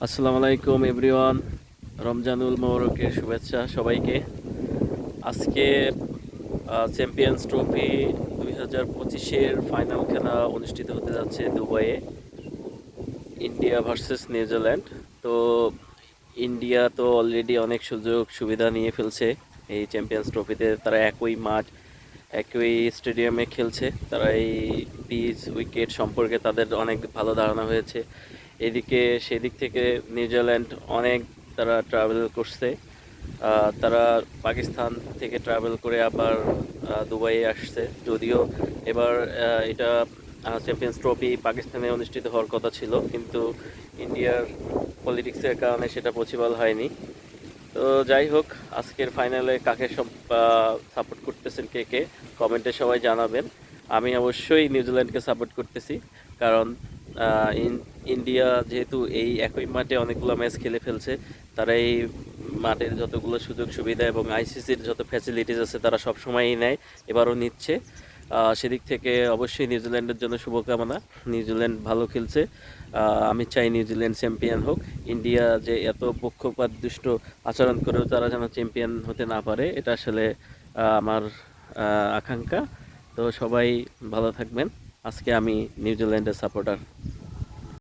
আসসালামু আলাইকুম এভরিওয়ান। রমজানুল মোবারকের শুভেচ্ছা সবাইকে। আজকে চ্যাম্পিয়ন্স ট্রফি 2025-এর ফাইনাল খেলা অনুষ্ঠিত হতে যাচ্ছে দুবাইয়ে, ইন্ডিয়া ভার্সেস নিউজিল্যান্ড। তো ইন্ডিয়া তো অলরেডি অনেক সুযোগ সুবিধা নিয়ে ফেলছে এই চ্যাম্পিয়ন্স ট্রফিতে। তারা একই মাঠ, একই স্টেডিয়ামে খেলছে। তারা এই পিচ উইকেট সম্পর্কে তাদের অনেক ভালো ধারণা হয়েছে। এদিকে সেদিক থেকে নিউজিল্যান্ড অনেক তারা ট্রাভেল করছে। তারা পাকিস্তান থেকে ট্রাভেল করে আবার দুবাইয়ে আসছে। যদিও এবার এটা চ্যাম্পিয়ন্স ট্রফি পাকিস্তানে অনুষ্ঠিত হওয়ার কথা ছিল, কিন্তু ইন্ডিয়ার পলিটিক্সের কারণে সেটা পসিবল হয়নি। তো যাই হোক, আজকের ফাইনালে কাকে সব সাপোর্ট করতেছেন, কে কে কমেন্টে সবাই জানাবেন। আমি অবশ্যই নিউজিল্যান্ডকে সাপোর্ট করতেছি, কারণ ইন্ডিয়া যেহেতু এই একই মাঠে অনেকগুলো ম্যাচ খেলে ফেলছে, তারা এই মাঠের যতগুলো সুযোগ সুবিধা এবং আইসিসির যত ফ্যাসিলিটিস আছে তারা সব সময়ই নেয়, এবারও নিচ্ছে। সেদিক থেকে অবশ্যই নিউজিল্যান্ডের জন্য শুভকামনা। নিউজিল্যান্ড ভালো খেলছে। আমি চাই নিউজিল্যান্ড চ্যাম্পিয়ন হোক। ইন্ডিয়া যে এত পক্ষপাত দুষ্ট আচরণ করেও তারা যেন চ্যাম্পিয়ন হতে না পারে, এটা আসলে আমার আকাঙ্ক্ষা। তো সবাই ভালো থাকবেন। আজকে আমি নিউজিল্যান্ডের সাপোর্টার।